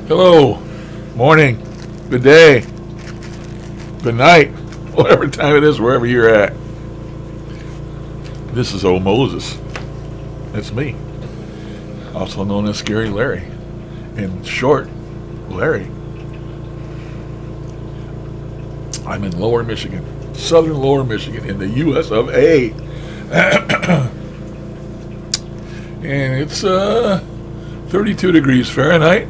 Hello, morning, good day, good night, whatever time it is, wherever you're at. This is old Moses. That's me, also known as Scary Larry, in short, Larry. I'm in Lower Michigan, southern Lower Michigan, in the U.S. of A. And it's 32 degrees Fahrenheit,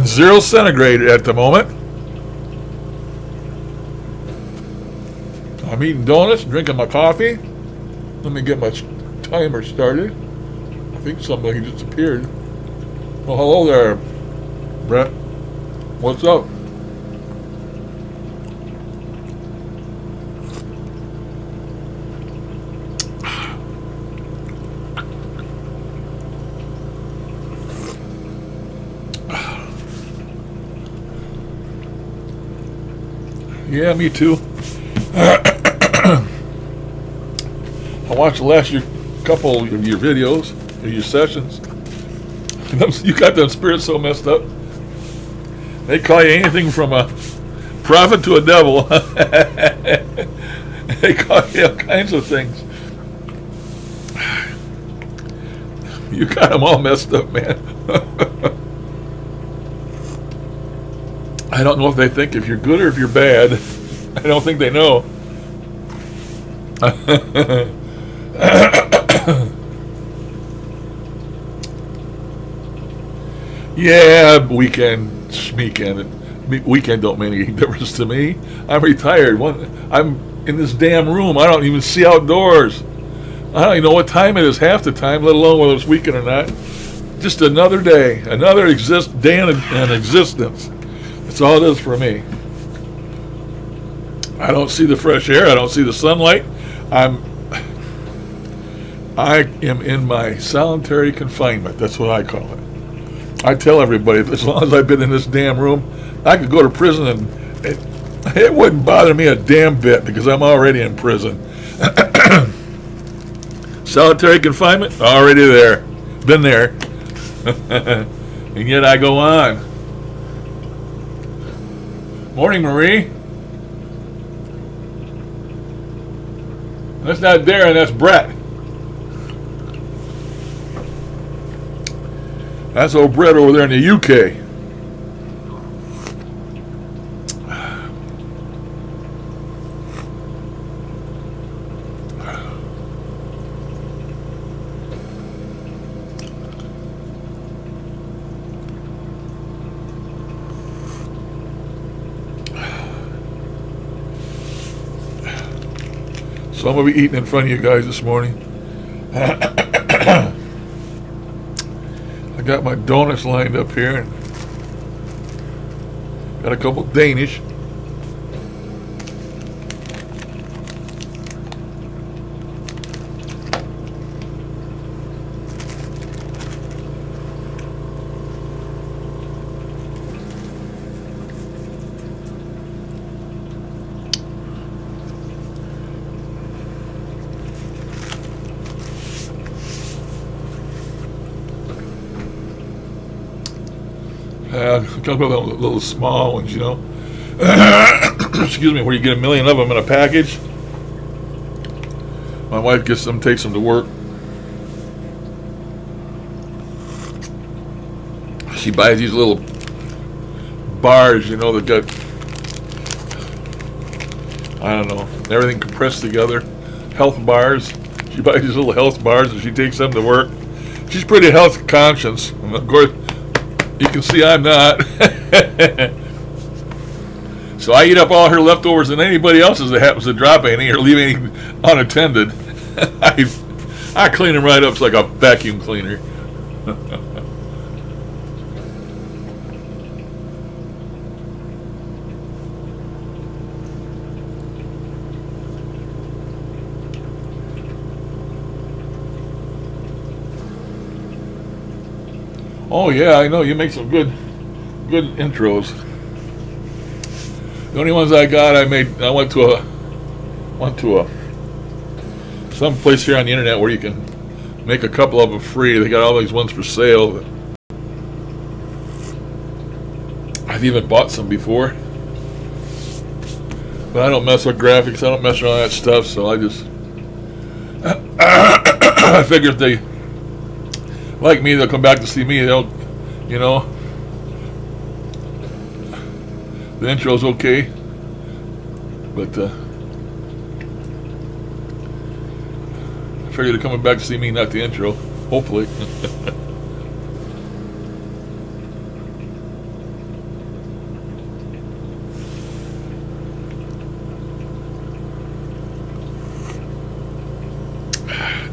0 centigrade at the moment. I'm eating donuts, drinking my coffee. Let me get my timer started. I think somebody just appeared. Well, hello there, Brett. What's up? Yeah, me too. I watched the last couple of your videos, or your sessions. You got them spirits so messed up. They call you anything from a prophet to a devil. They call you all kinds of things. You got them all messed up, man. I don't know if they think if you're good or if you're bad. I don't think they know. Yeah, weekend don't make any difference to me. I'm retired. I'm in this damn room. I don't even see outdoors. I don't even know what time it is half the time, let alone whether it's weekend or not. Just another day, another day in existence. That's all it is for me. I don't see the fresh air. I don't see the sunlight. I am in my solitary confinement. That's what I call it. I tell everybody, as long as I've been in this damn room, I could go to prison and it wouldn't bother me a damn bit because I'm already in prison. Solitary confinement, already there. Been there. And yet I go on. Morning, Marie. That's not Darren, that's Brett. That's old Brett over there in the UK. So I'm going to be eating in front of you guys this morning. I got my donuts lined up here. And got a couple Danish. A couple of little small ones, you know. Excuse me, where you get a million of them in a package. My wife gets them, takes them to work. She buys these little bars, you know, that got, I don't know, everything compressed together. Health bars. She buys these little health bars and she takes them to work. She's pretty health conscious. And of course, you can see I'm not. So I eat up all her leftovers and anybody else's that happens to drop any or leave any unattended. I clean them right up. It's like a vacuum cleaner. Oh yeah, I know you make some good intros. The only ones I got, I went to some place here on the internet where you can make a couple of them free. They got all these ones for sale. I've even bought some before. But I don't mess with graphics. I don't mess with all that stuff. So I just... I figure if they like me, they'll come back to see me. They'll, you know... The intro's okay. But, I figure they're coming back to see me, not the intro. Hopefully.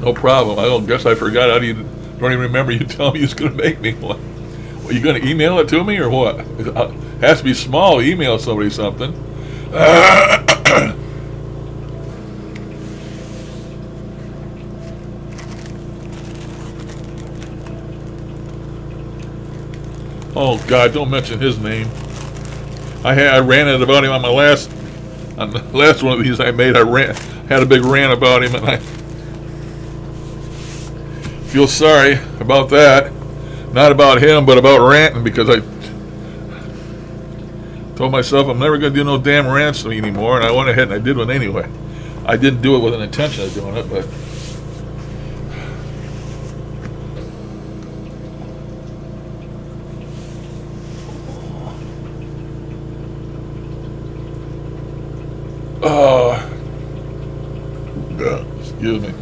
No problem. I don't guess I forgot. Don't even remember you telling me you was going to make me one. Well, you going to email it to me or what? It has to be small. Email somebody something. Oh God! Don't mention his name. I ranted about him on the last one of these I made. Had a big rant about him, and I feel sorry about that. Not about him, but about ranting, because I told myself I'm never going to do no damn rants anymore, and I went ahead and I did one anyway. I didn't do it with an intention of doing it, but excuse me.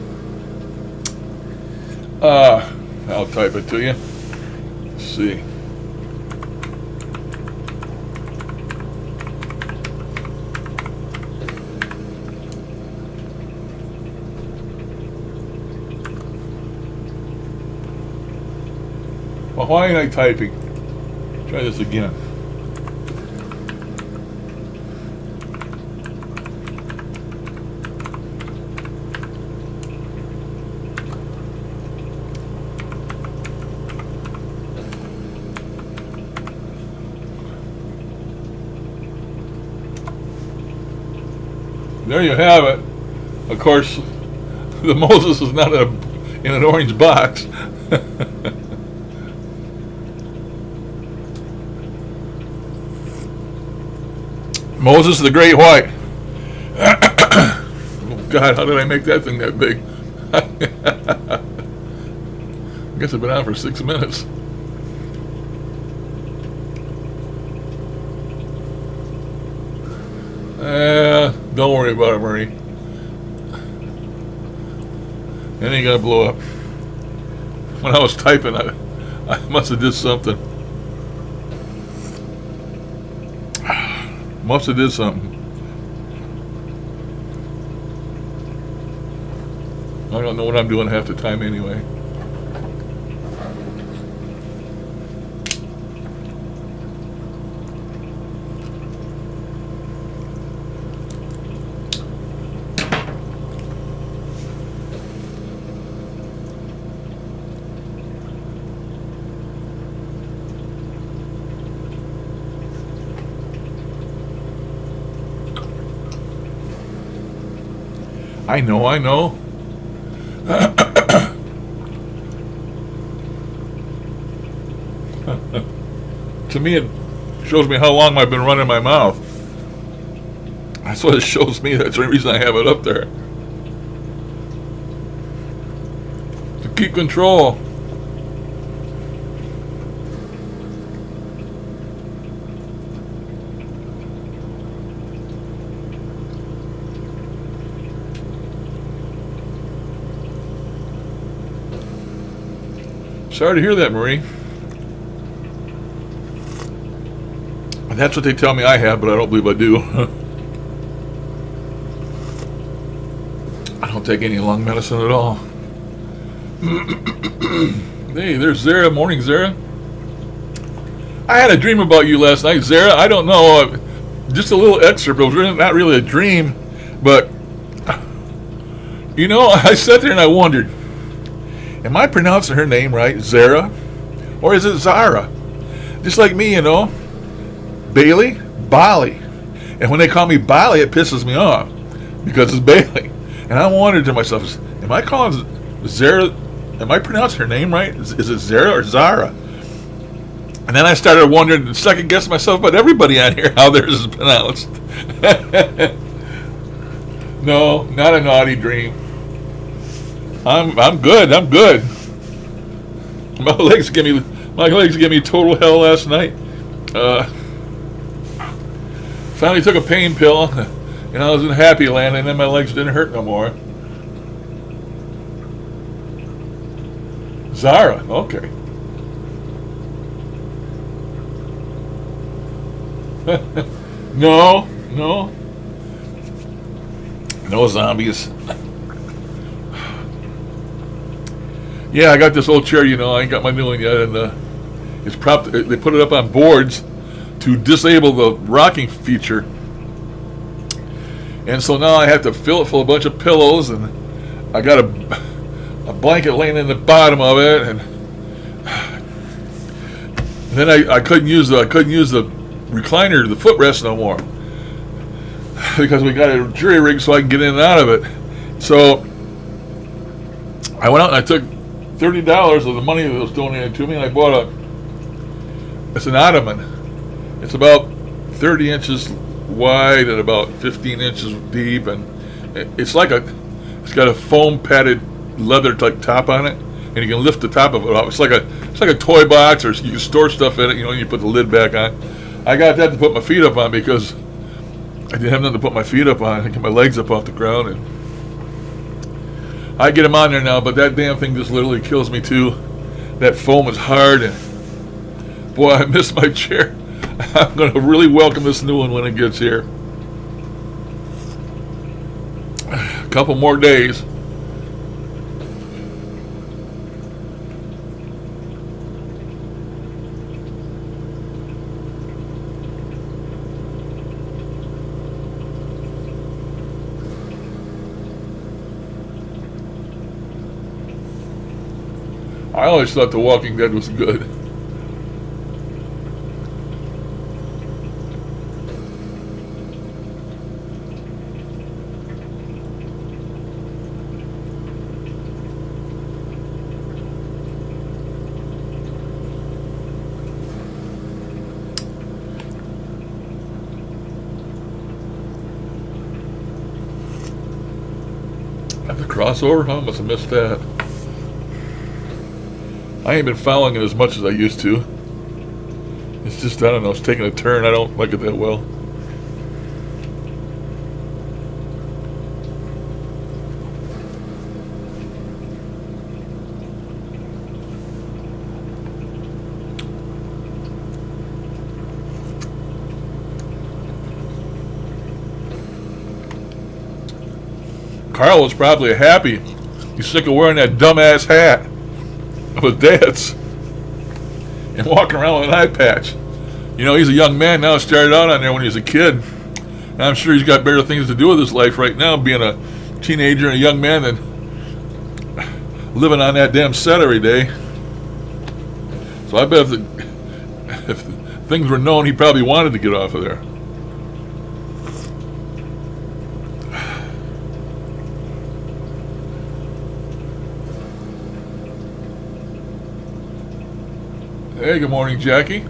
I'll type it to you. Let's see. Well, why ain't I typing? Try this again. There you have it. Of course, the Moses is not in an orange box. Moses the Great White. Oh God, how did I make that thing that big? I guess I've been on for 6 minutes. Don't worry about it, Murray. It ain't gonna blow up. When I was typing, I must have did something. Must have did something. I don't know what I'm doing half the time anyway. I know. To me, it shows me how long I've been running my mouth. That's what it shows me. That's the reason I have it up there. To keep control. Sorry to hear that, Marie. That's what they tell me I have, but I don't believe I do. I don't take any lung medicine at all. Hey, there's Zara. Morning, Zara. I had a dream about you last night, Zara. I don't know. Just a little excerpt. It was really, not really a dream, but you know, I sat there and I wondered, am I pronouncing her name right, Zara? Or is it Zara? Just like me, you know. Bailey? Bali. And when they call me Bali, it pisses me off. Because it's Bailey. And I wondered to myself, am I calling Zara, am I pronouncing her name right? Is it Zara or Zara? And then I started wondering and second guessing myself about everybody on here how theirs is pronounced. No, not a naughty dream. I'm good. I'm good. My legs give me total hell last night. Finally took a pain pill, and I was in happy land, and then my legs didn't hurt no more. Zara, okay. No zombies. Yeah, I got this old chair, I ain't got my new one yet, and it's propped. They put it up on boards to disable the rocking feature, and so now I have to fill it full of a bunch of pillows, and I got a blanket laying in the bottom of it, and then I couldn't use the recliner, the footrest no more, because we got a jury rig so I can get in and out of it. So I went out and I took $30 of the money that was donated to me, and I bought it's an ottoman. It's about 30 inches wide and about 15 inches deep, and it's got a foam padded leather type top on it, and you can lift the top of it off. It's like a toy box, or you can store stuff in it, and you put the lid back on. I got that to put my feet up on because I didn't have nothing to put my feet up on. I get my legs up off the ground, and I get them on there now, but that damn thing just literally kills me too. That foam is hard, and boy, I miss my chair. I'm going to really welcome this new one when it gets here. A couple more days. I always thought The Walking Dead was good. At the crossover? I must have missed that. I ain't been following it as much as I used to. It's just, I don't know, it's taking a turn. I don't like it that well. Carl was probably happy. He's sick of wearing that dumbass hat of his dad's and walking around with an eye patch. He's a young man now. Started out on there when he was a kid. And I'm sure he's got better things to do with his life right now, being a teenager and a young man, than living on that damn set every day. So I bet if things were known, he probably wanted to get off of there. Hey, good morning, Jackie.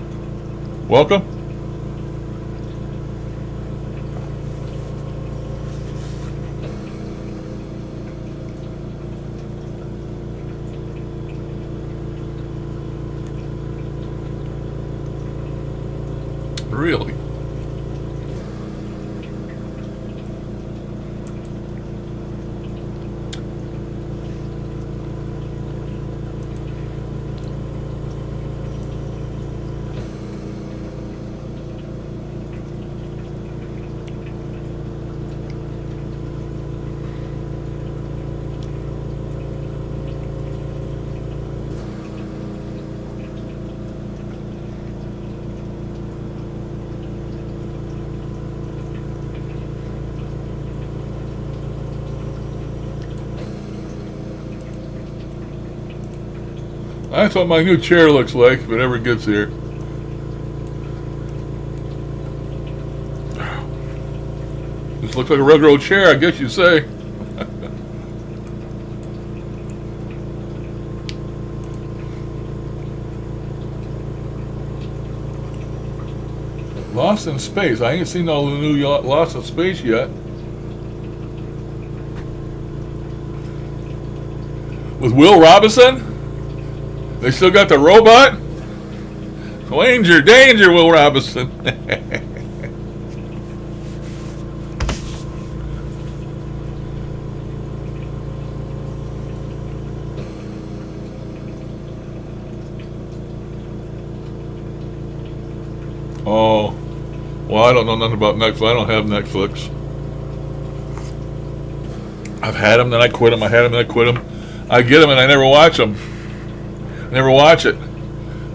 Welcome. Really? That's what my new chair looks like if it ever gets here. This looks like a railroad chair, I guess you'd say. Lost in Space. I ain't seen no new Lost in Space yet. With Will Robinson? They still got the robot? Danger, danger, Will Robinson. Oh, well, I don't know nothing about Netflix. I don't have Netflix. I've had them, then I quit them. I had them, then I quit them. I get them, and I never watch them. Never watch it.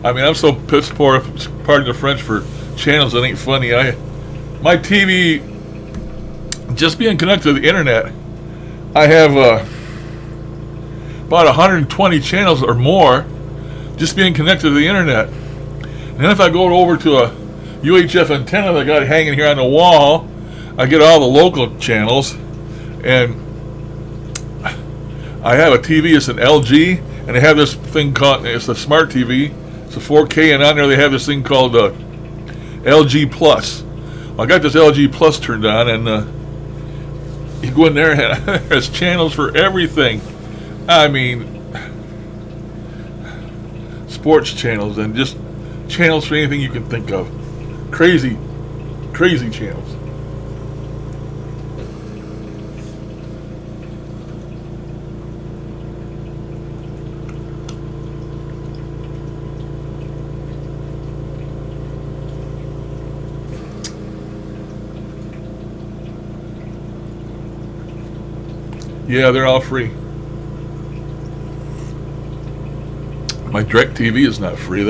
I mean, I'm so piss poor, pardon the French, for channels that ain't funny. My TV, just being connected to the internet, I have about 120 channels or more, just being connected to the internet. And then if I go over to a UHF antenna that I got hanging here on the wall, I get all the local channels, and I have a TV. It's an LG, and they have this thing called, it's a smart TV. It's a 4K, and on there they have this thing called LG Plus. Well, I got this LG Plus turned on, and you go in there, and there's channels for everything. I mean, sports channels and just channels for anything you can think of. Crazy, crazy channels. Yeah, they're all free. My DirecTV is not free.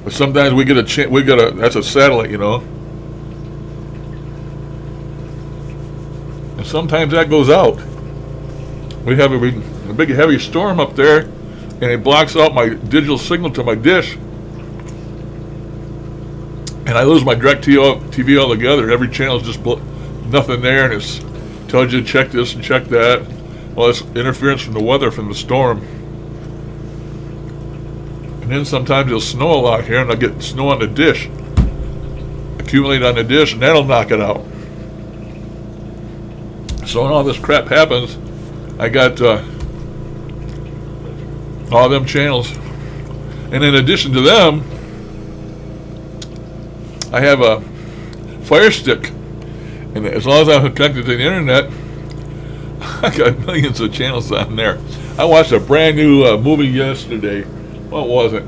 But sometimes we get that's a satellite, you know. And sometimes that goes out. We have a big heavy storm up there, and it blocks out my digital signal to my dish. And I lose my DirecTV altogether. Every channel is just nothing there, and it tells you to check this and check that. Well, it's interference from the weather, from the storm. And then sometimes it'll snow a lot here, and I'll get snow on the dish, accumulate on the dish, and that'll knock it out. So when all this crap happens, I got all them channels. And in addition to them, I have a Fire Stick. And as long as I'm connected to the internet, I got millions of channels on there. I watched a brand new movie yesterday. What was it?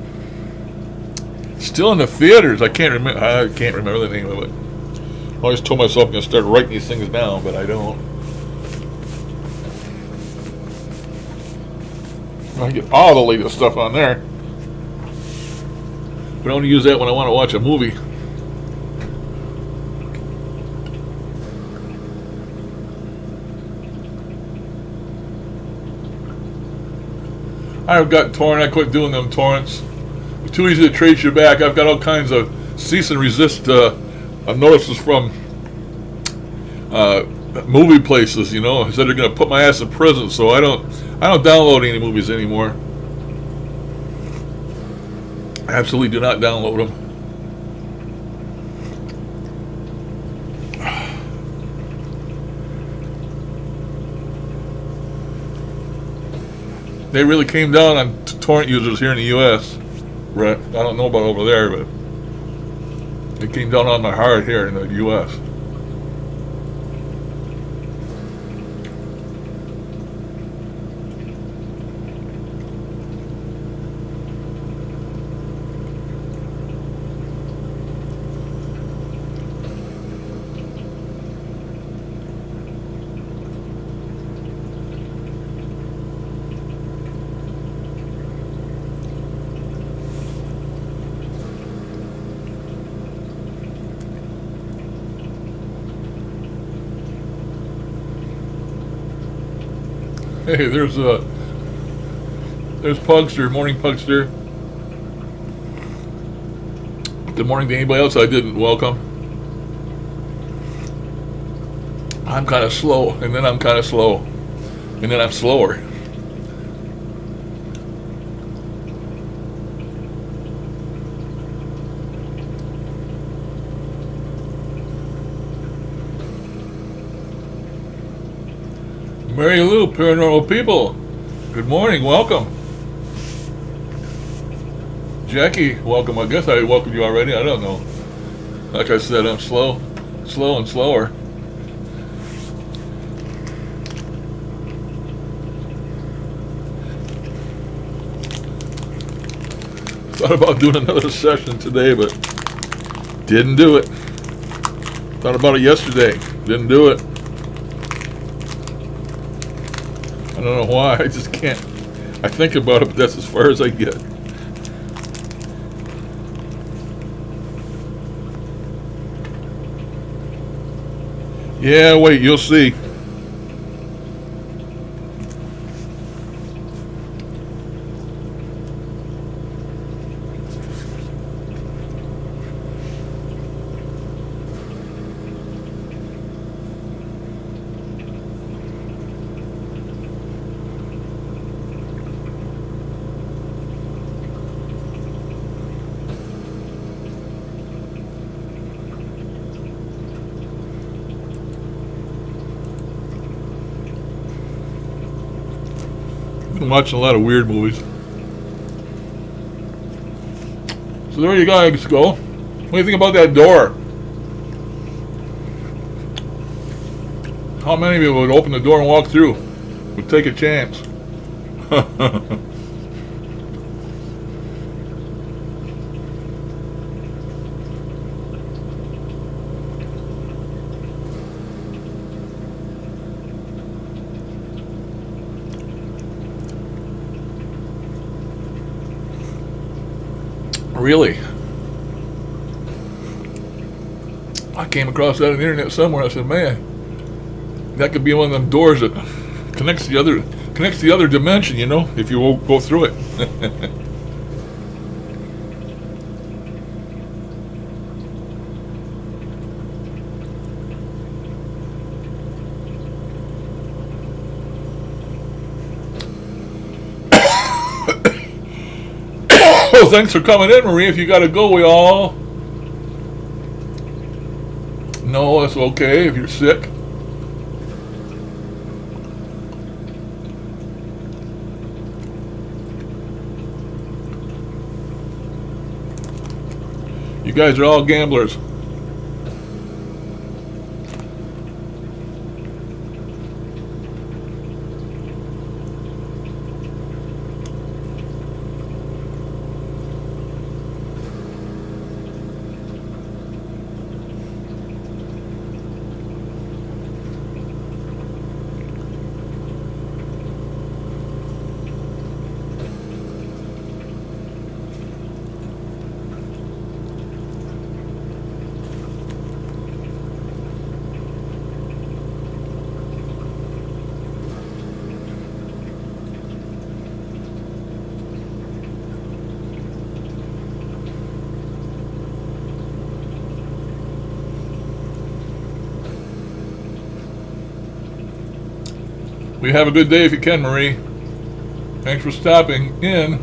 Still in the theaters. I can't remember the name of it. I always told myself I'm going to start writing these things down, but I don't. I get all the latest stuff on there. But I only use that when I want to watch a movie. I've got torrent. I quit doing them torrents. It's too easy to trace you back. I've got all kinds of cease and resist notices from movie places. You know, said they're going to put my ass in prison. So I don't download any movies anymore. I absolutely do not download them. They really came down on torrent users here in the U.S. Right? I don't know about over there, but it came down on my heart here in the U.S. Hey, there's Pugster, morning Pugster. Good morning to anybody else I didn't welcome. I'm kind of slow, and then I'm kind of slow, and then I'm slower. Mary Lou, Paranormal People. Good morning, welcome. Jackie, welcome. I guess I welcomed you already. I don't know. Like I said, I'm slow and slower. Thought about doing another session today, but didn't do it. Thought about it yesterday. Didn't do it. I don't know why. I just can't. I think about it, but that's as far as I get. Yeah, wait, you'll see. Been watching a lot of weird movies. So there you guys go. What do you think about that door? How many of you would open the door and walk through? Would take a chance. Really? I came across that on the internet somewhere. I said, man, that could be one of them doors that connects the other dimension, you know, if you will go through it. Oh, thanks for coming in, Marie. If you got to go, we all... No, that's okay if you're sick. You guys are all gamblers. We have a good day if you can, Marie. Thanks for stopping in.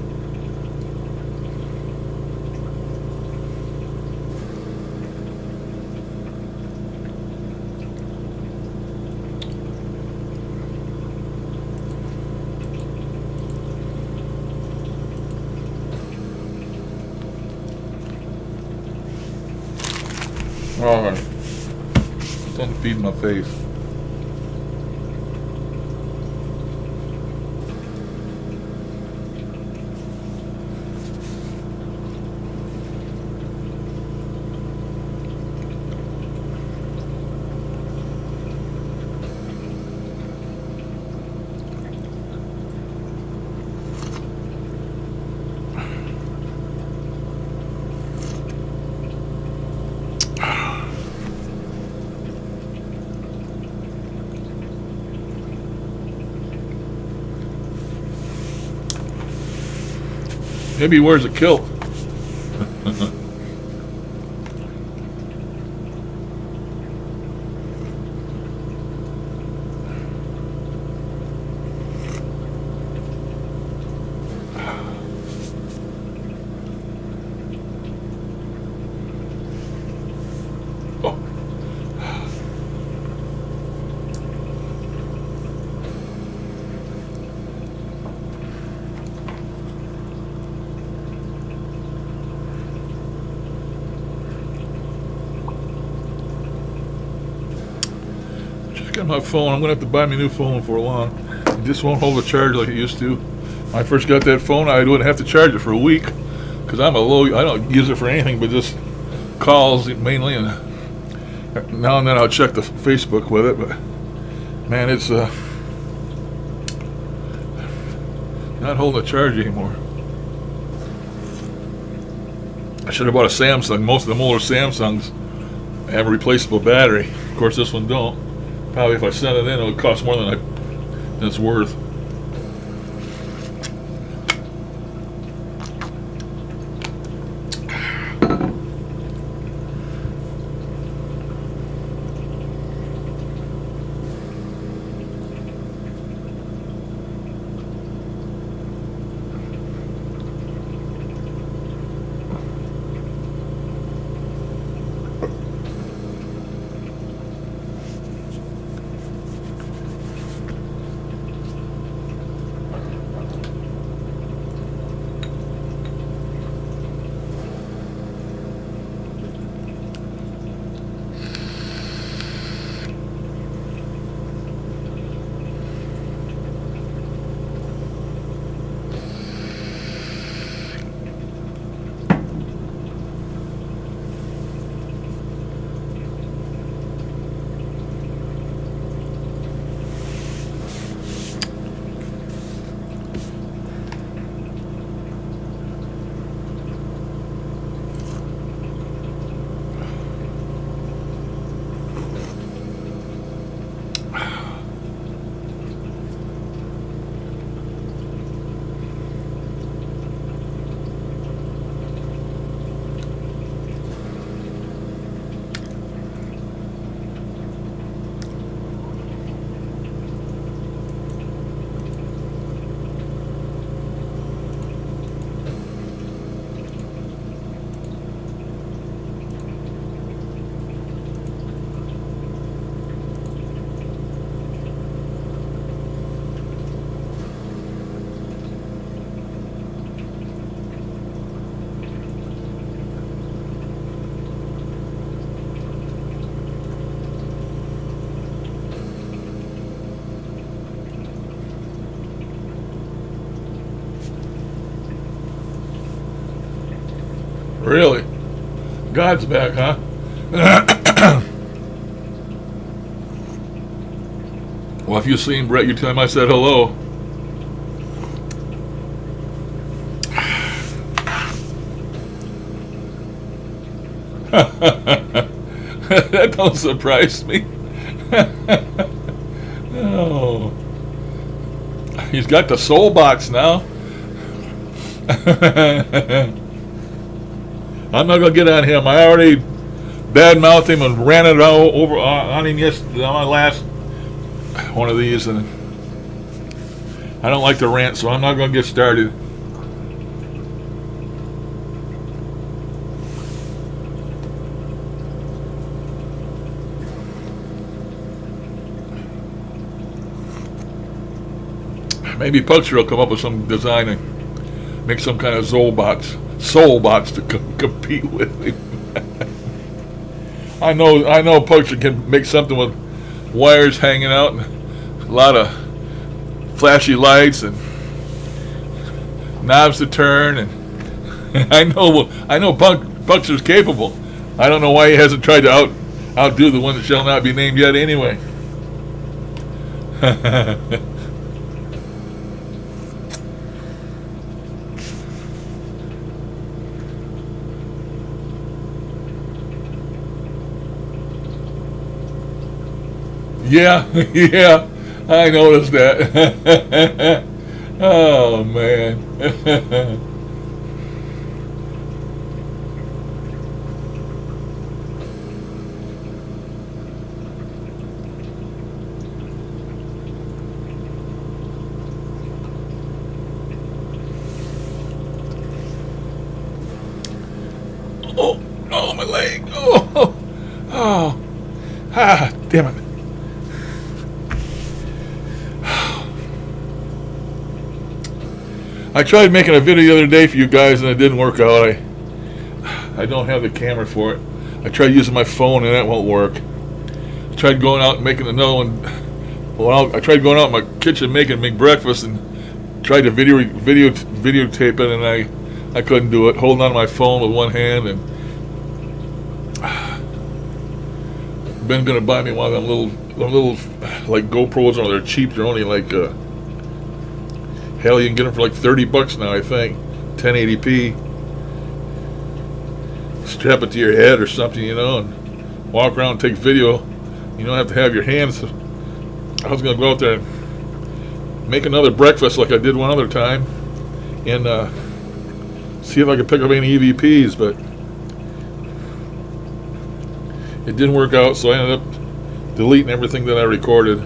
All right. Something feeding my face. Maybe he wears a kilt. my phone. I'm gonna have to buy me a new phone for long. It just won't hold a charge like it used to. When I first got that phone, I wouldn't have to charge it for a week because I don't use it for anything but just calls mainly, and now and then I'll check the Facebook with it. But man, it's not holding a charge anymore. I should have bought a Samsung. Most of them older Samsungs have a replaceable battery. Of course, this one don't. Probably if I send it in, it would cost more than it's worth. Really? God's back, huh? Well, if you've seen Brett, you tell him I said hello. That don't surprise me. Oh. He's got the soul box now. I'm not gonna get on him. I already badmouthed him and ran it all over on him yesterday on my last one of these, and I don't like to rant, so I'm not gonna get started. Maybe Puxer will come up with some design and make some kind of soul box to compete with him. I know Puxer can make something with wires hanging out and a lot of flashy lights and knobs to turn, and I know Puxer's capable. I don't know why he hasn't tried to outdo the one that shall not be named yet anyway. Yeah, yeah, I noticed that. Oh, man. Oh, my leg. Oh, damn it. I tried making a video the other day for you guys and it didn't work out. I don't have the camera for it. I tried using my phone and that won't work. tried going out and making another one. Well, I tried going out in my kitchen make breakfast and tried to videotape it, and I couldn't do it. Holding on to my phone with one hand, and Ben's gonna buy me one of them little like GoPros. Or they're cheap. They're only like hell, you can get them for like $30 now, I think. 1080p. Strap it to your head or something, you know, and walk around and take video. You don't have to have your hands. I was gonna go out there and make another breakfast like I did one other time, and see if I could pick up any EVPs, but it didn't work out, so I ended up deleting everything that I recorded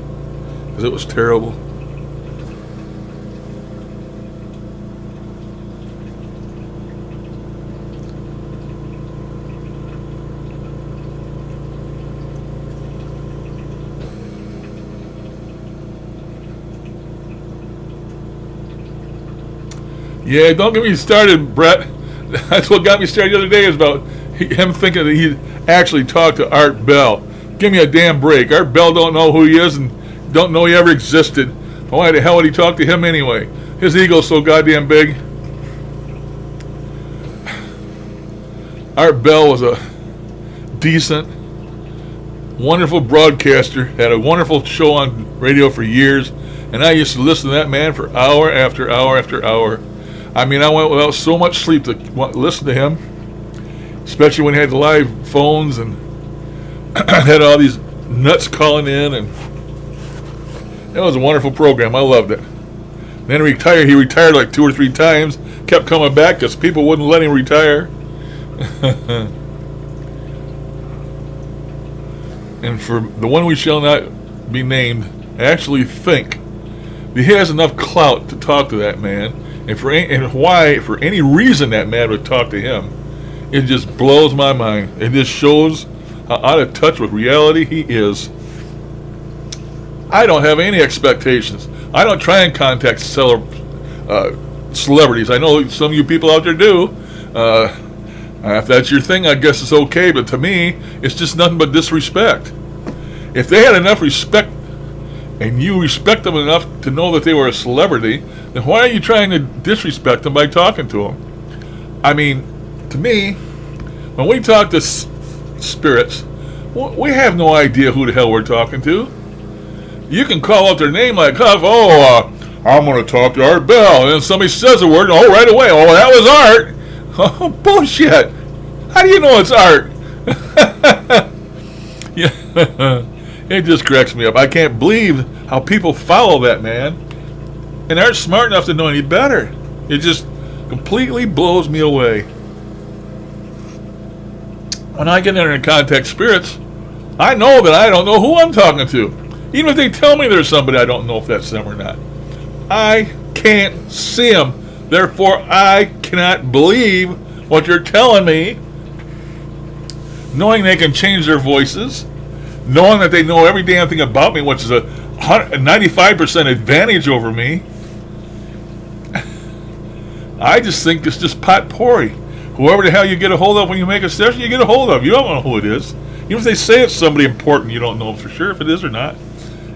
because it was terrible. Yeah, don't get me started, Brett. That's what got me started the other day, is about him thinking that he actually talked to Art Bell. Give me a damn break. Art Bell don't know who he is and don't know he ever existed. Why the hell would he talk to him anyway? His ego's so goddamn big. Art Bell was a decent, wonderful broadcaster, had a wonderful show on radio for years, and I used to listen to that man for hour after hour after hour. I mean, I went without so much sleep to listen to him, especially when he had the live phones and had all these nuts calling in, and it was a wonderful program. I loved it. Then he retired like 2 or 3 times, kept coming back because people wouldn't let him retire. And for the one we shall not be named, I actually think that he has enough clout to talk to that man. And why, for any reason, that man would talk to him, it just blows my mind. It just shows how out of touch with reality he is. I don't have any expectations. I don't try and contact celebrities. I know some of you people out there do. If that's your thing, I guess it's okay. But to me, it's just nothing but disrespect. If they had enough respect, and you respect them enough to know that they were a celebrity, then why are you trying to disrespect them by talking to them? I mean, to me, when we talk to spirits, we have no idea who the hell we're talking to. You can call out their name like Huff, I'm going to talk to Art Bell, and then somebody says a word, right away, that was Art. Oh, bullshit. How do you know it's Art? Yeah. It just cracks me up. I can't believe how people follow that man and aren't smart enough to know any better. It just completely blows me away. When I get in contact spirits, I know that I don't know who I'm talking to. Even if they tell me there's somebody, I don't know if that's them or not. I can't see them. Therefore, I cannot believe what you're telling me. Knowing they can change their voices, knowing that they know every damn thing about me, which is a 95% advantage over me, I just think it's just potpourri. Whoever the hell you get a hold of when you make a session, you get a hold of. You don't know who it is. Even if they say it's somebody important, you don't know for sure if it is or not.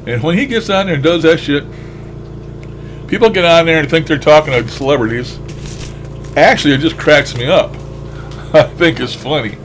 And when he gets on there and does that shit, people get on there and think they're talking to celebrities. Actually, it just cracks me up. I think it's funny.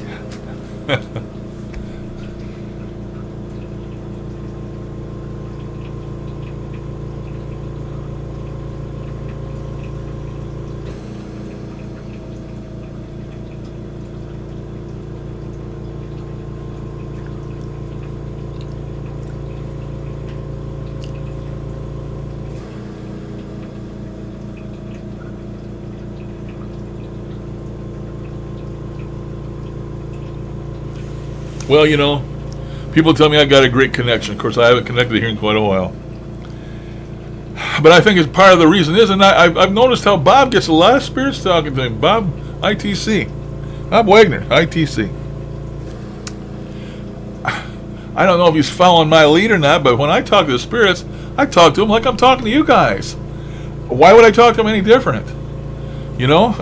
Well, you know, people tell me I got a great connection. Of course, I haven't connected here in quite a while. But I think it's part of the reason is, and I've noticed how Bob gets a lot of spirits talking to him. Bob, ITC. Bob Wagner, ITC. I don't know if he's following my lead or not, but when I talk to the spirits, I talk to them like I'm talking to you guys. Why would I talk to them any different? You know,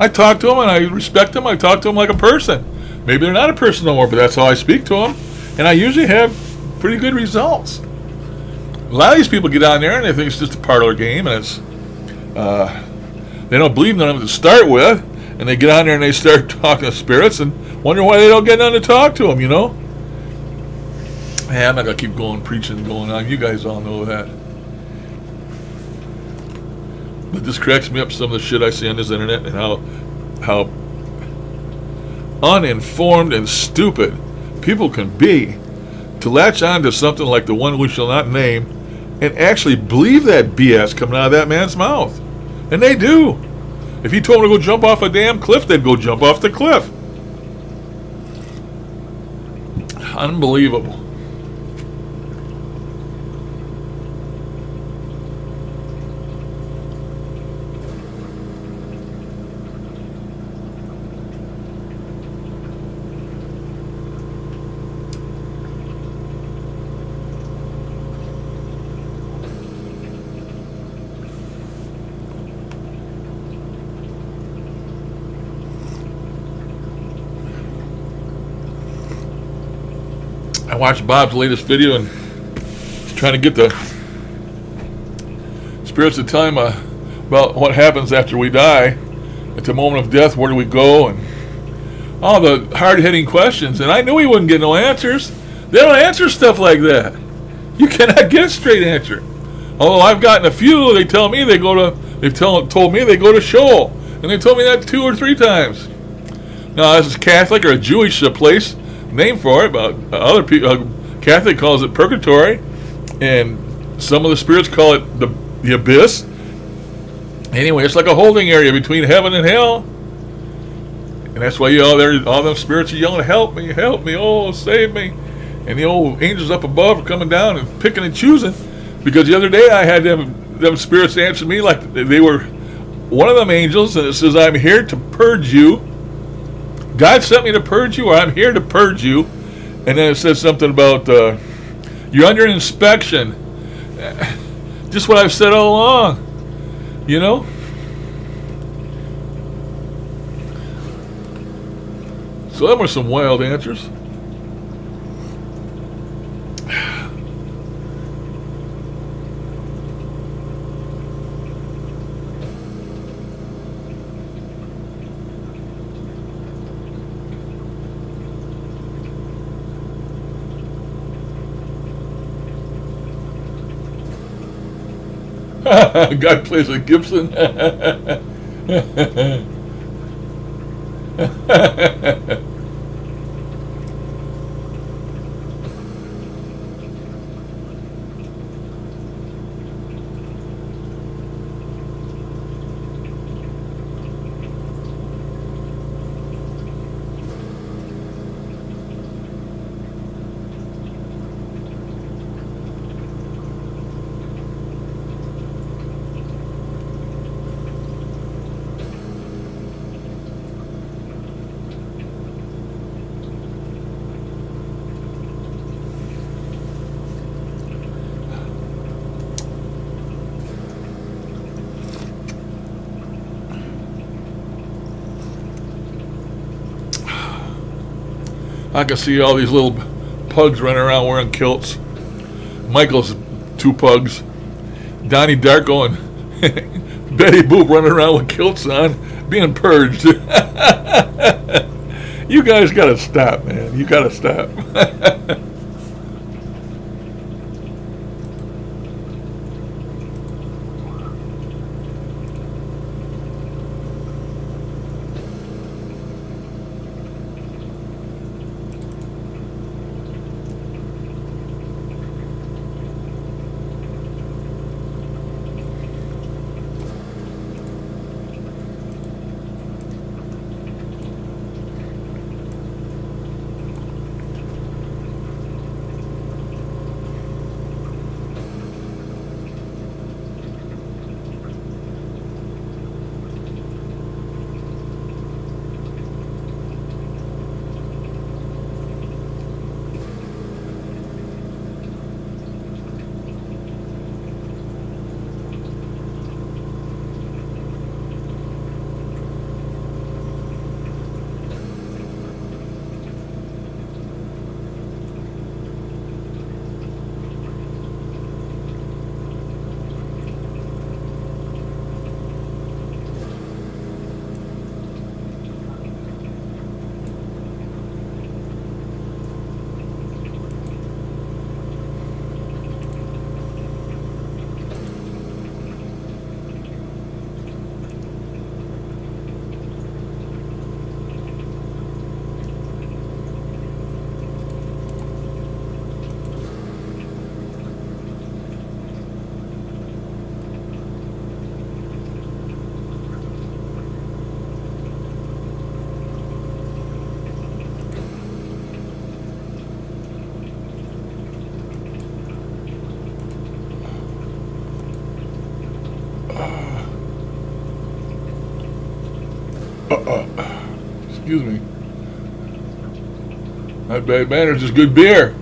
I talk to them and I respect them. I talk to them like a person. Maybe they're not a person no more, but that's how I speak to them. And I usually have pretty good results. A lot of these people get on there and they think it's just a parlor game, and it's they don't believe none of it to start with, and they get on there and they start talking to spirits and wonder why they don't get none to talk to them, you know? Hey, I'm not going to keep going, preaching, going on. You guys all know that. But this cracks me up, some of the shit I see on this internet, and how uninformed and stupid people can be to latch on to something like the one we shall not name and actually believe that BS coming out of that man's mouth. And they do. If he told them to go jump off a damn cliff, they'd go jump off the cliff. Unbelievable. I watched Bob's latest video and he's trying to get the spirits to tell him about what happens after we die. At the moment of death, where do we go? And all the hard-hitting questions. And I knew he wouldn't get no answers. They don't answer stuff like that. You cannot get a straight answer. Although I've gotten a few, they tell me they go to, told me they go to Sheol. And they told me that 2 or 3 times. Now, this is Catholic or a Jewish place name for it, but other people, Catholic calls it purgatory, and some of the spirits call it the abyss. Anyway, it's like a holding area between heaven and hell, and that's why all them spirits are yelling, "Help me, oh, save me!" And the old angels up above are coming down and picking and choosing. Because the other day I had them spirits answer me like they were one of them angels, and it says, "I'm here to purge you. God sent me to purge you, or I'm here to purge you." And then it says something about you're under inspection. Just what I've said all along, you know. So that were some wild answers. God plays a Gibson. I can see all these little pugs running around wearing kilts. Michael's 2 pugs. Donnie Darko and Betty Boop running around with kilts on, being purged. You guys gotta stop, man. You gotta stop. Excuse me. Not bad manners, just good beer.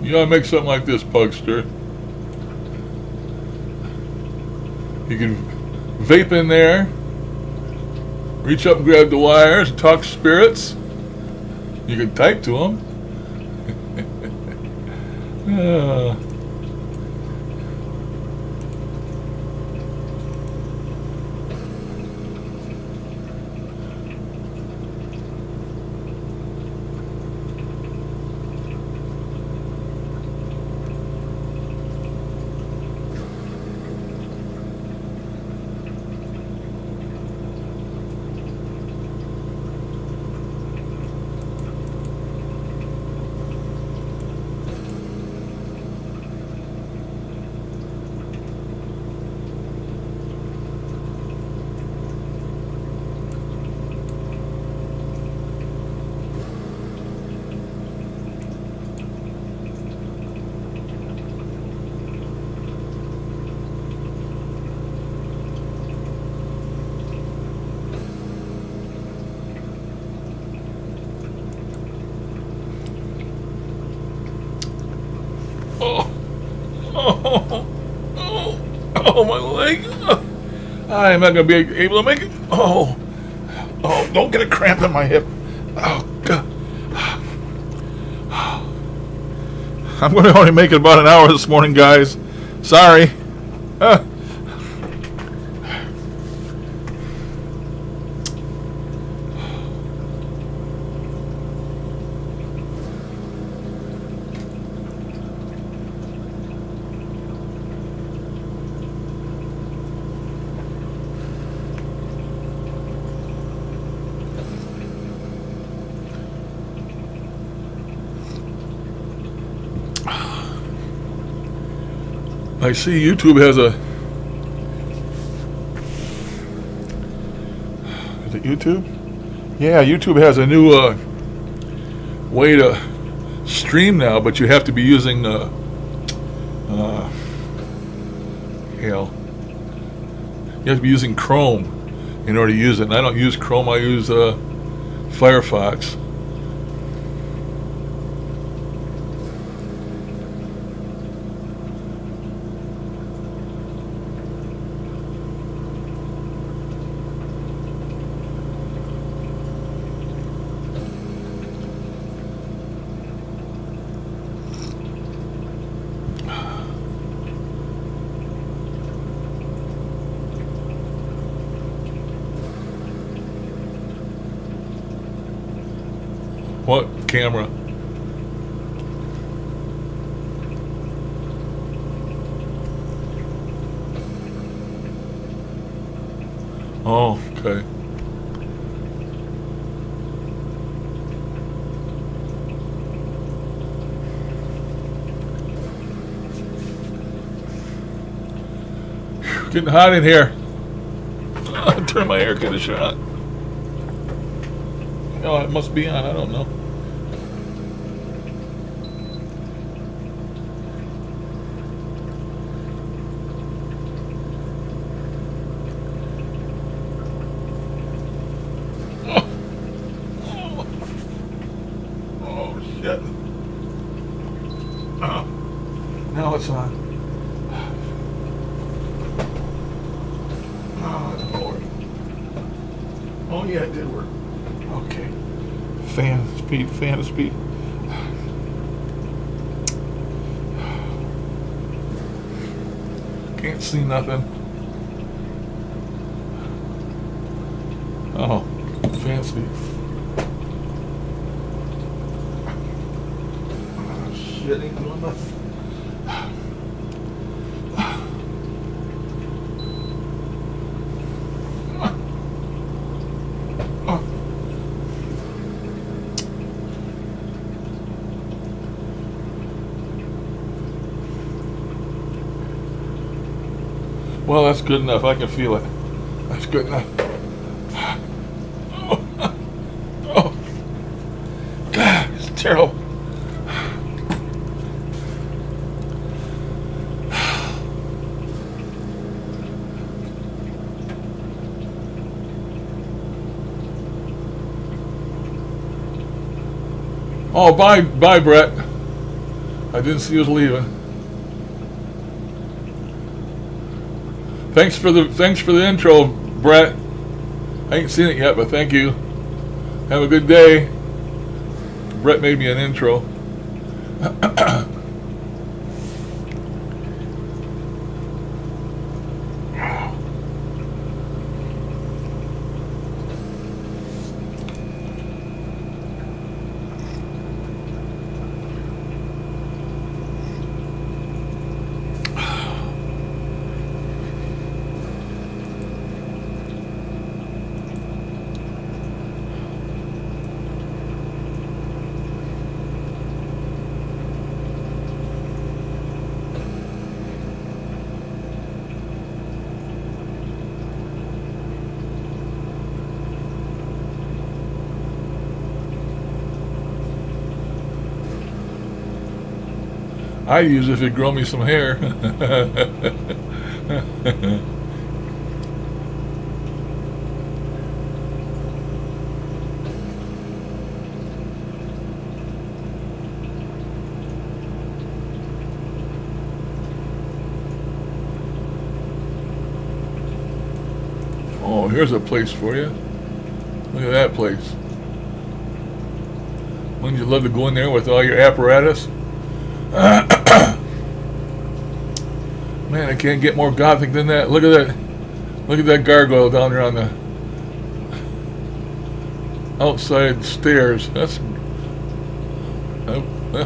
You gotta make something like this, Pugster. You can vape in there, reach up and grab the wires, and talk spirits. You can type to them. Oh, my leg. I'm not going to be able to make it. Oh, don't get a cramp in my hip. Oh, God. I'm going to only make it about an hour this morning, guys. Sorry. I see YouTube has a Is it YouTube? Yeah, YouTube has a new way to stream now, but you have to be using hell. You have to be using Chrome in order to use it. And I don't use Chrome, I use Firefox. What camera? Oh, okay. Getting hot in here. Turn my air conditioner on. Oh, it must be on. I don't know. Oh, shit. Oh, now it's on. Oh, Lord. Oh, yeah, it did work. Okay. Fan speed. Can't see nothing. Oh, fan speed. Oh, shit, ain't doing nothing. Well, that's good enough. I can feel it. That's good enough. Oh, oh. God, it's terrible. Oh, bye, Brett. I didn't see you was leaving. Thanks for the intro, Brett. I ain't seen it yet, but thank you. Have a good day. Brett made me an intro. I'd use it if it'd grow me some hair. Oh, here's a place for you. Look at that place. Wouldn't you love to go in there with all your apparatus? Man, I can't get more gothic than that. Look at that. Look at that gargoyle down there on the outside stairs. That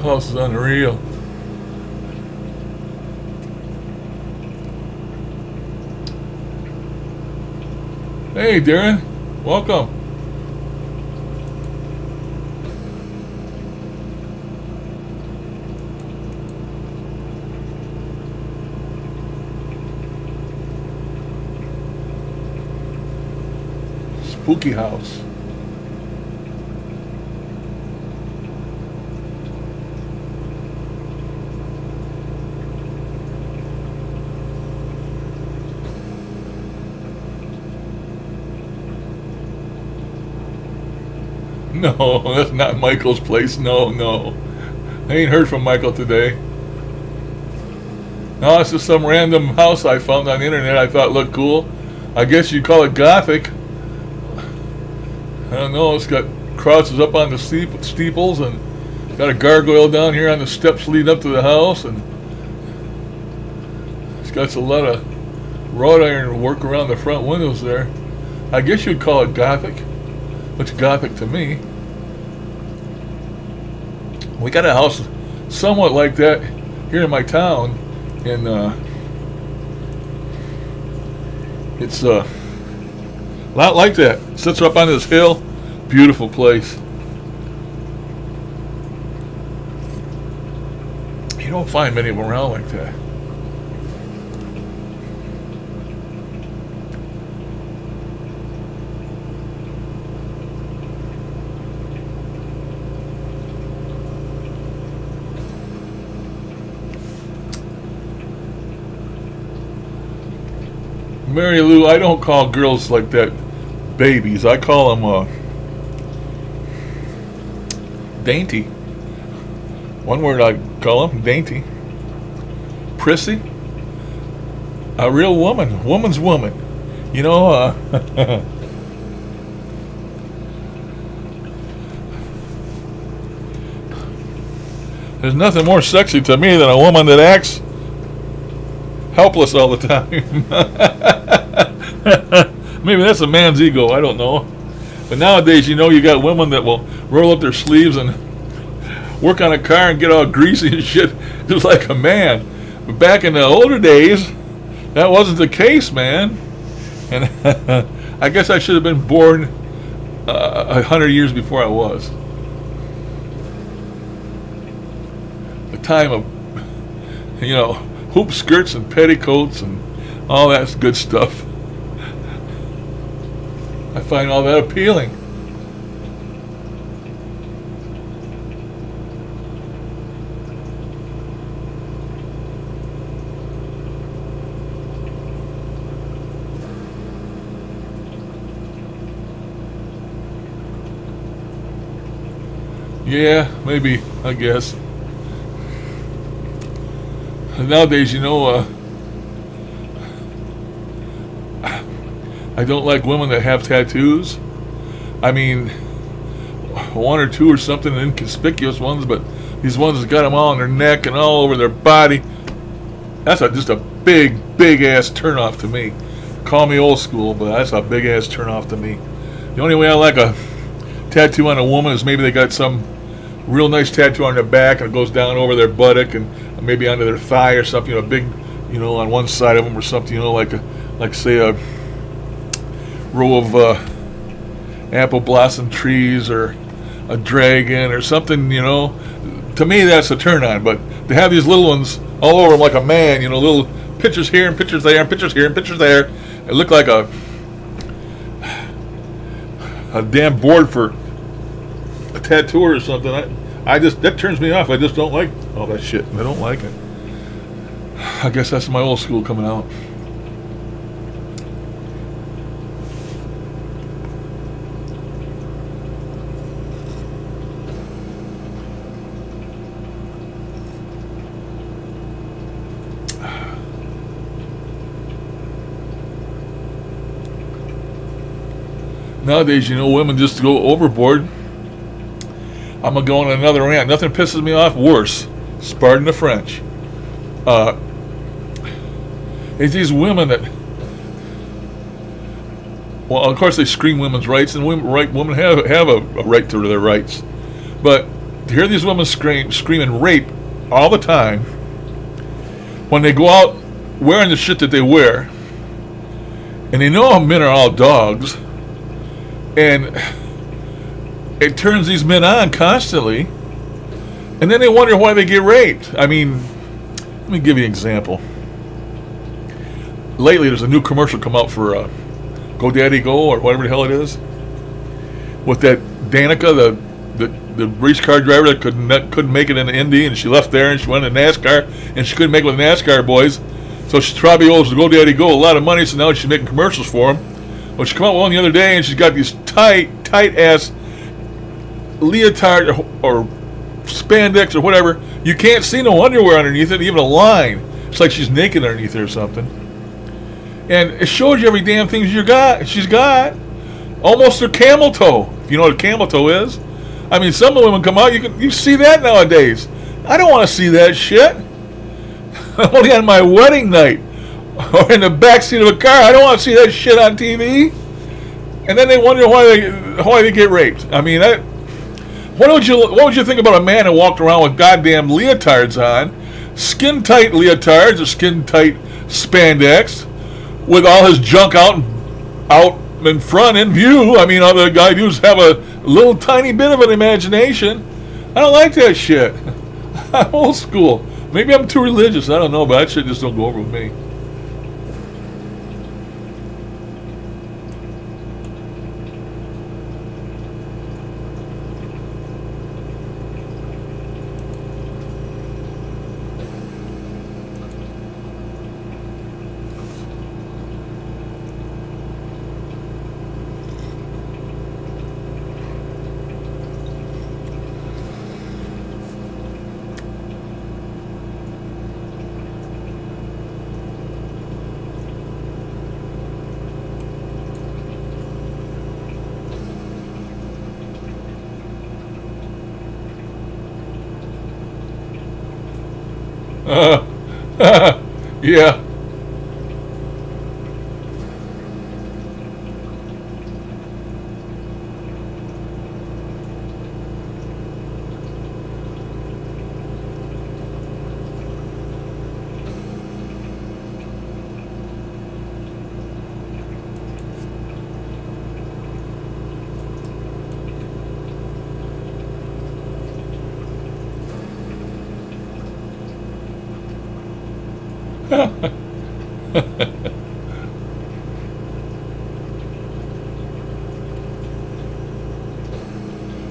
house is unreal. Hey, Darren. Welcome. spooky house. No, that's not Michael's place. No, no. I ain't heard from Michael today. No, it's just some random house I found on the internet I thought looked cool. I guess you'd call it Gothic. I don't know, it's got crosses up on the steeples and got a gargoyle down here on the steps leading up to the house, and it's got a lot of wrought iron work around the front windows there. I guess you'd call it Gothic. Looks Gothic to me. We got a house somewhat like that here in my town, and it's a lot like that. It sits up on this hill. Beautiful place. You don't find many of them around like that. Mary Lou, I don't call girls like that babies. I call them dainty. One word I call them, dainty. Prissy. A real woman. Woman's woman. You know, there's nothing more sexy to me than a woman that acts helpless all the time. Maybe that's a man's ego, I don't know. But nowadays, you know, you got women that will roll up their sleeves and work on a car and get all greasy and shit just like a man. But back in the older days, that wasn't the case, man. And I guess I should have been born 100 years before I was. The time of, you know, hoop skirts and petticoats and all that good stuff. I find all that appealing. Yeah, maybe, I guess. Nowadays, you know, I don't like women that have tattoos. I mean, one or two or something, inconspicuous ones, but these ones that got them all on their neck and all over their body, that's just a big ass turnoff to me. Call me old school, but that's a big ass turnoff to me. The only way I like a tattoo on a woman is maybe they got some real nice tattoo on their back and it goes down over their buttock and maybe onto their thigh or something, you know, big, you know, on one side of them or something, you know, like say a row of apple blossom trees or a dragon or something, you know. To me, that's a turn on. But to have these little ones all over them like a man, you know, little pictures here and pictures there and pictures here and pictures there, it looked like a damn board for a tattooer or something. I just, that turns me off. I just don't like all that shit. I don't like it. I guess that's my old school coming out. Nowadays, you know, women just go overboard. I'm going to go on another rant. Nothing pisses me off worse. Pardon the French. It's these women that, well, of course they scream women's rights, and women have a right to their rights. But to hear these women screaming rape all the time, when they go out wearing the shit that they wear, and they know men are all dogs, and it turns these men on constantly, and then they wonder why they get raped. I mean, let me give you an example. Lately, there's a new commercial come out for GoDaddy Go, or whatever the hell it is. with that Danica, the race car driver that couldn't make it in the Indy, and she left there and she went to NASCAR, and she couldn't make it with the NASCAR boys. So she probably owes the GoDaddy Go a lot of money, so now she's making commercials for them. Well, she come out with one the other day, and she's got these tight ass leotard or spandex or whatever. You can't see no underwear underneath it, even a line. It's like she's naked underneath it or something. And it shows you every damn thing she's got. Almost her camel toe. If you know what a camel toe is. I mean, some women come out, you see that nowadays. I don't want to see that shit. Only on my wedding night or in the backseat of a car. I don't want to see that shit on TV. And then they wonder why they get raped. I mean, what would you think about a man that walked around with goddamn leotards on, skin tight leotards or skin tight spandex, with all his junk out in front in view? I mean, all the guy does have a little tiny bit of an imagination. I don't like that shit. I'm old school. Maybe I'm too religious. I don't know, but that shit just don't go over with me. Yeah.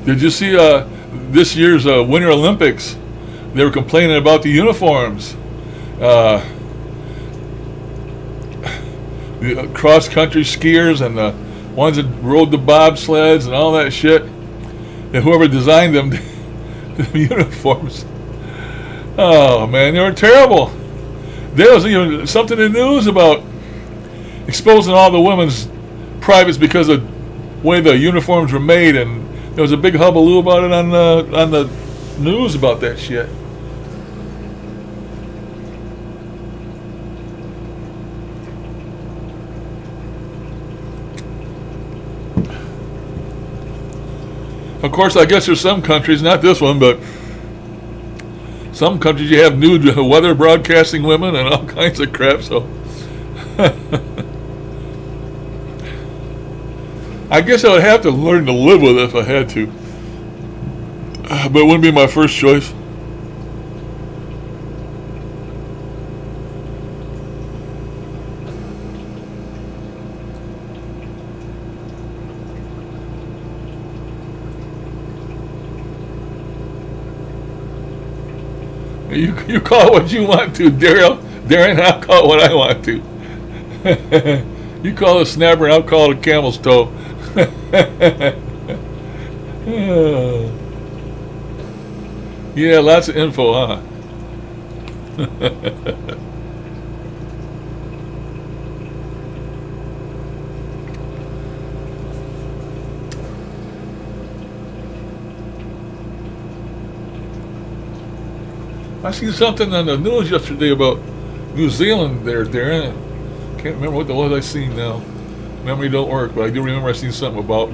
Did you see this year's Winter Olympics? They were complaining about the uniforms. The cross-country skiers and the ones that rode the bobsleds and all that shit. And whoever designed them, the uniforms. Oh man, they were terrible. There was even something in the news about exposing all the women's privates because of the way the uniforms were made, and there was a big hullabaloo about it on the news about that shit. Of course, I guess there's some countries, not this one, but some countries you have nude weather broadcasting women and all kinds of crap, so I guess I would have to learn to live with it if I had to. But it wouldn't be my first choice. You call it what you want to, Darren. I'll call it what I want to. You call it a snapper, and I'll call it a camel's toe. Yeah, lots of info, huh? I seen something on the news yesterday about New Zealand there, Darren. Can't remember what the was I seen now. Memory don't work, but I do remember I seen something about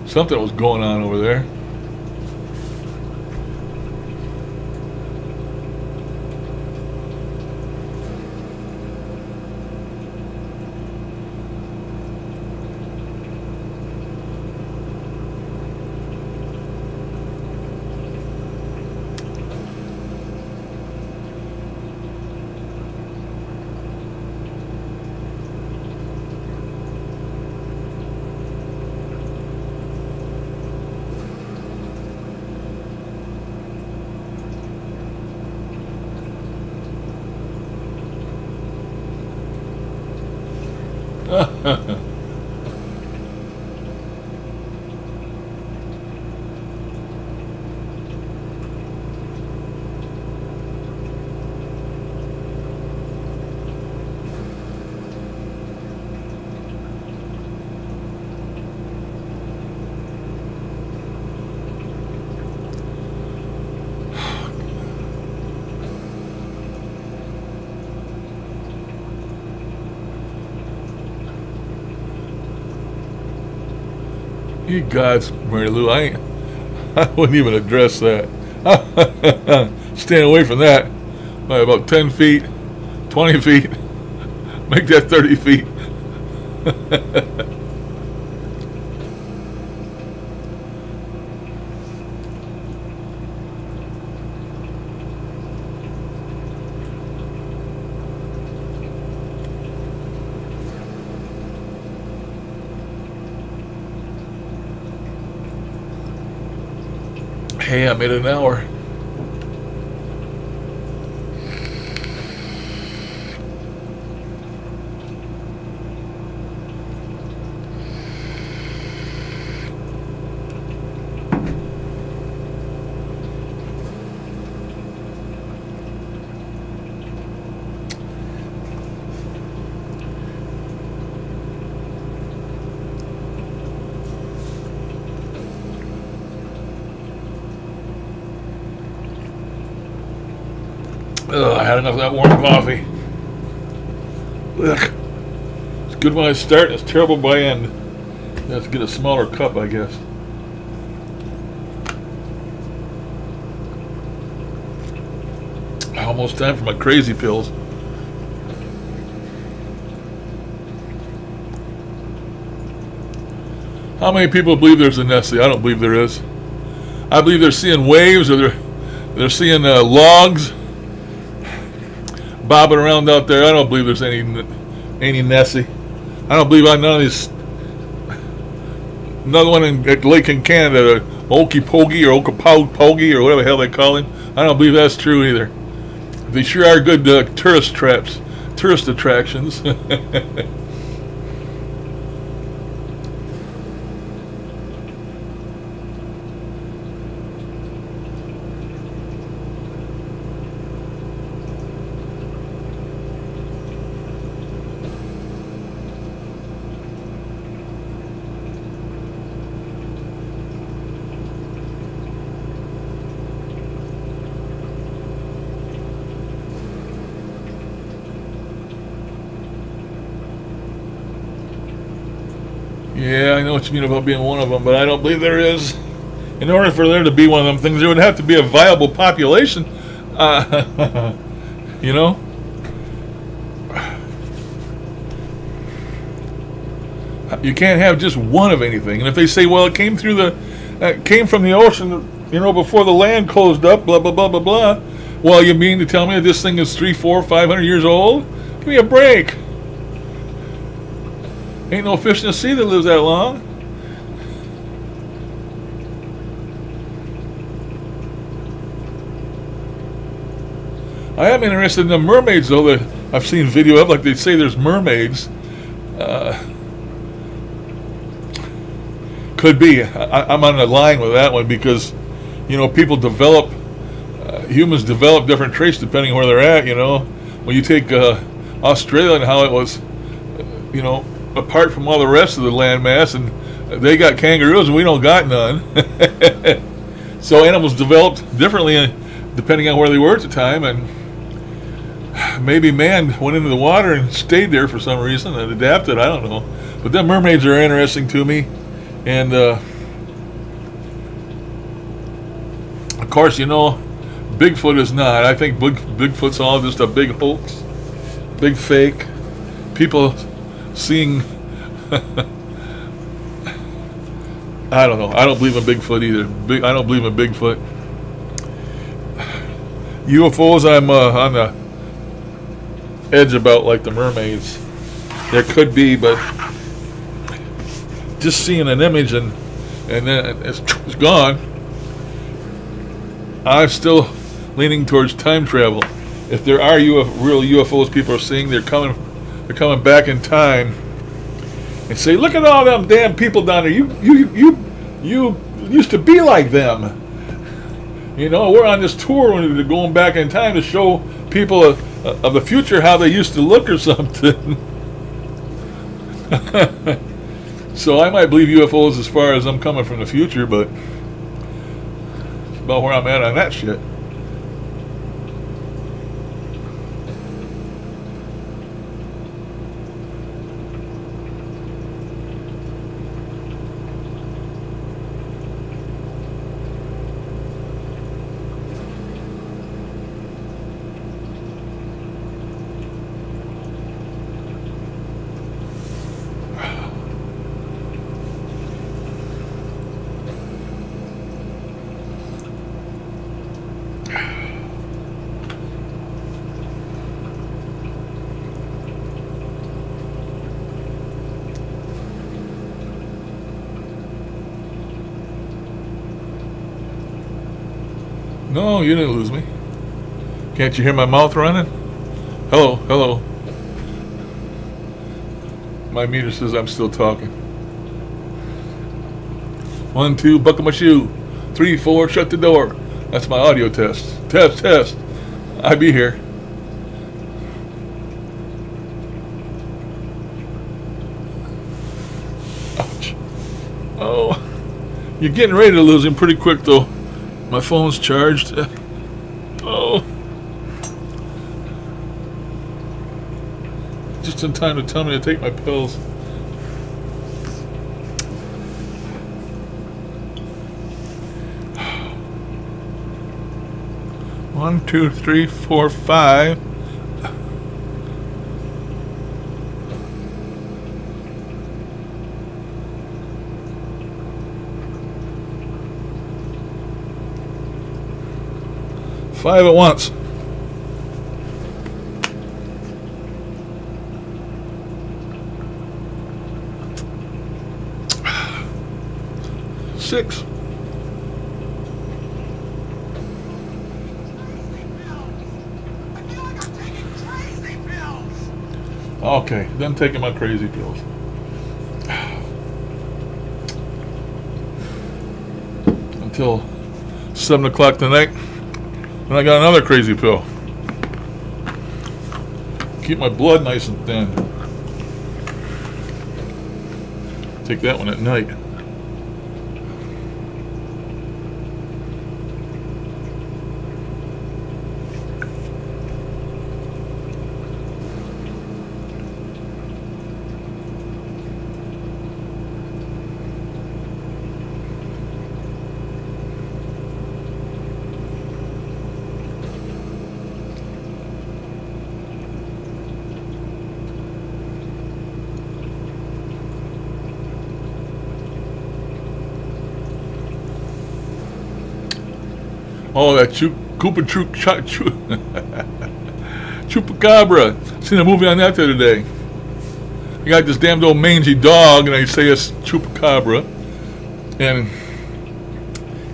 something that was going on over there. You gods, Mary Lou, I wouldn't even address that. Staying away from that by about 10 feet, 20 feet. Make that 30 feet. Hey, I made an hour. Ugh, I had enough of that warm coffee. Ugh. It's good when I start, it's terrible by end. I have to get a smaller cup, I guess. Almost time for my crazy pills. How many people believe there's a Nessie? I don't believe there is. I believe they're seeing waves, or they're seeing logs bobbing around out there. I don't believe there's any Nessie. I don't believe none of these. Another one in Lake in Canada, Okeechobee or Okeechobee or whatever the hell they call him. I don't believe that's true either. They sure are good tourist attractions. Yeah, I know what you mean about being one of them, but I don't believe there is. In order for there to be one of them things, there would have to be a viable population. You know? You can't have just one of anything. And if they say, well, it came through came from the ocean, you know, before the land closed up, blah, blah, blah, blah, blah. Well, you mean to tell me that this thing is 300, 400, 500 years old? Give me a break. Ain't no fish in the sea that lives that long. I am interested in the mermaids, though, that I've seen video of. Like they say there's mermaids. Could be. I'm on the line with that one because, you know, people develop, humans develop different traits depending where they're at, you know. When you take Australia and how it was, you know, apart from all the rest of the landmass, and they got kangaroos and we don't got none. So animals developed differently depending on where they were at the time, and maybe man went into the water and stayed there for some reason and adapted, I don't know. But then mermaids are interesting to me, and of course, you know, Bigfoot is not. I think Bigfoot's all just a big hoax, big fake. People seeing I don't know. I don't believe in Bigfoot either. I don't believe in Bigfoot. UFOs, I'm on the edge about, like the mermaids. There could be, but just seeing an image and then it's gone. I'm still leaning towards time travel. If there are real UFOs people are seeing, they're coming back in time and say, "Look at all them damn people down there. You used to be like them." You know, we're on this tour and we're going back in time to show people of the future how they used to look or something. So I might believe UFOs as far as I'm coming from the future, but it's about where I'm at on that shit. No, you didn't lose me. Can't you hear my mouth running? Hello, hello. My meter says I'm still talking. 1, 2, buckle my shoe. 3, 4, shut the door. That's my audio test. Test, test. I be here. Ouch. Oh, you're getting ready to lose him pretty quick though. My phone's charged. Oh. Just in time to tell me to take my pills. One, two, three, four, five. Five at once. Six. Okay, them taking my crazy pills. Until 7 o'clock tonight. And I got another crazy pill. Keep my blood nice and thin. Take that one at night. Oh, that Chupacabra. Seen a movie on that the other day. You got this damned old mangy dog, and they say it's Chupacabra. And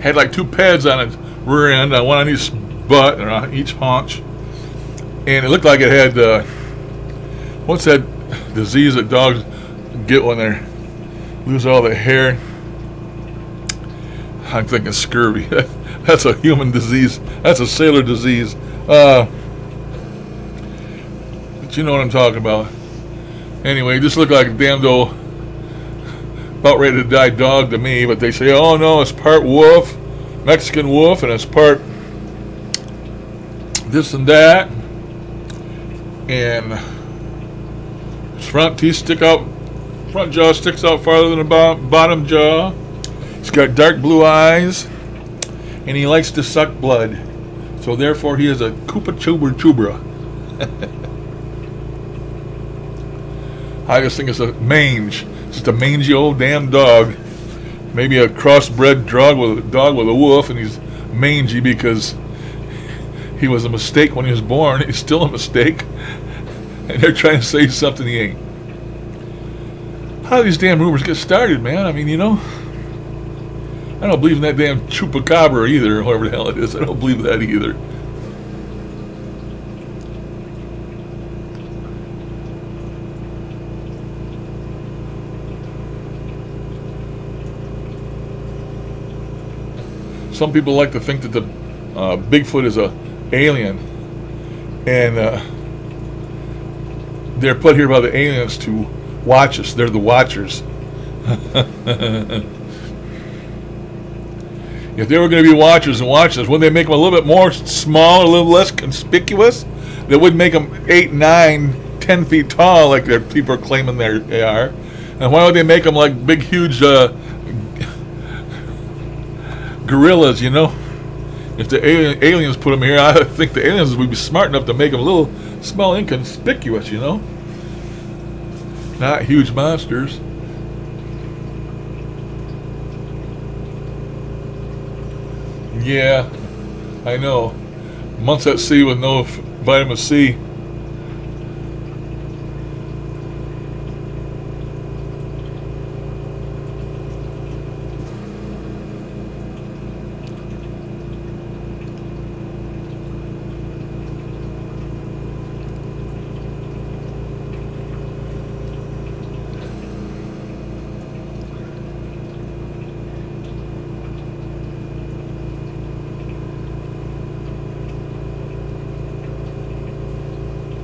had like 2 pads on its rear end, one on each butt, or on each haunch. And it looked like it had, what's that disease that dogs get when they lose all their hair? I'm thinking scurvy. That's a human disease. That's a sailor disease. But you know what I'm talking about. Anyway, it just looked like a damned old about ready to die dog to me. But they say, oh no, it's part wolf, Mexican wolf, and it's part this and that. And his front teeth stick out, front jaw sticks out farther than the bottom jaw. He's got dark blue eyes. And he likes to suck blood. So therefore he is a Chupacabra. I just think it's a mange. It's just a mangy old damn dog. Maybe a crossbred dog with a wolf, and he's mangy because he was a mistake when he was born. He's still a mistake. And they're trying to say something he ain't. How do these damn rumors get started, man? I mean, you know, I don't believe in that damn Chupacabra either, or whatever the hell it is. I don't believe that either. some people like to think that the Bigfoot is a alien, and they're put here by the aliens to watch us. They're the watchers. If they were going to be watchers and watch us, wouldn't they make them a little bit more small, a little less conspicuous? They wouldn't make them 8, 9, 10 feet tall like their people are claiming they are. And why would they make them like big, huge gorillas, you know? If the aliens put them here, I think the aliens would be smart enough to make them a little small, inconspicuous, you know? Not huge monsters. Yeah, I know. Months at sea with no vitamin C.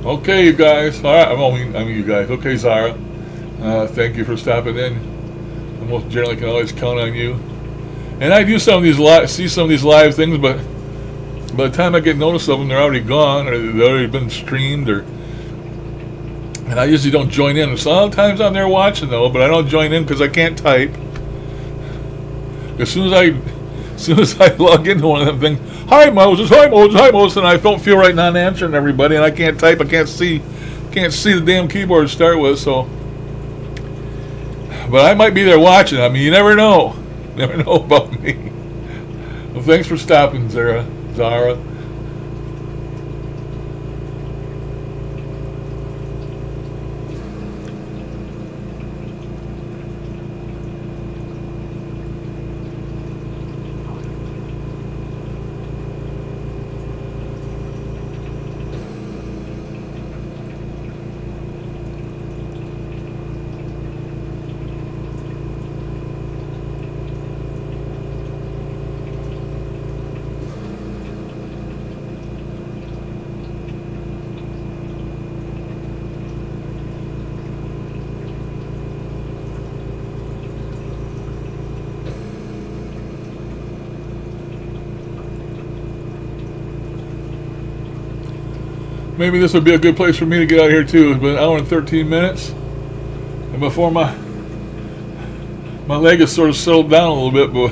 Okay, you guys. All right, I mean you guys. Okay, Zara. Thank you for stopping in. I most generally can always count on you. And I do some of these see some of these live things, but by the time I get notice of them, they're already gone, or they've already been streamed, and I usually don't join in. Sometimes I'm there watching though, but I don't join in because I can't type. As soon as I log into one of them things, hi Moses, and I don't feel right not answering everybody, and I can't type, I can't see the damn keyboard to start with, so. But I might be there watching. I mean, you never know. Never know about me. Well, thanks for stopping, Zara. Maybe this would be a good place for me to get out of here too. It's been an hour and 13 minutes, and before my leg is sort of settled down a little bit, but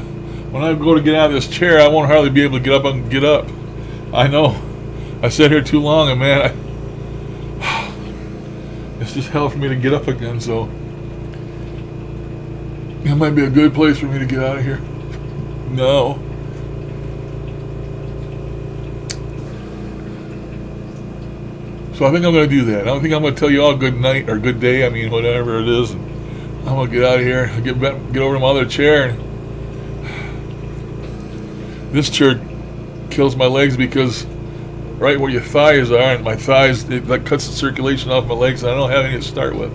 when I go to get out of this chair, I won't hardly be able to get up. I know. I sat here too long, and man, it's just hell for me to get up again, so it might be a good place for me to get out of here. No. So I think I'm going to do that. I don't think I'm going to tell you all good night or good day. I mean, whatever it is. And I'm going to get out of here. Get over to my other chair. And this chair kills my legs because right where your thighs are, and my thighs, that cuts the circulation off my legs, and I don't have any to start with.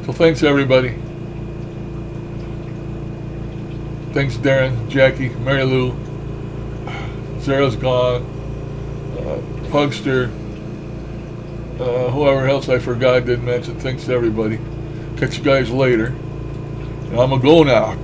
So thanks, everybody. Thanks, Darren, Jackie, Mary Lou. Sarah's gone, Pugster, whoever else I forgot didn't mention. Thanks to everybody. Catch you guys later. And I'm going to go now.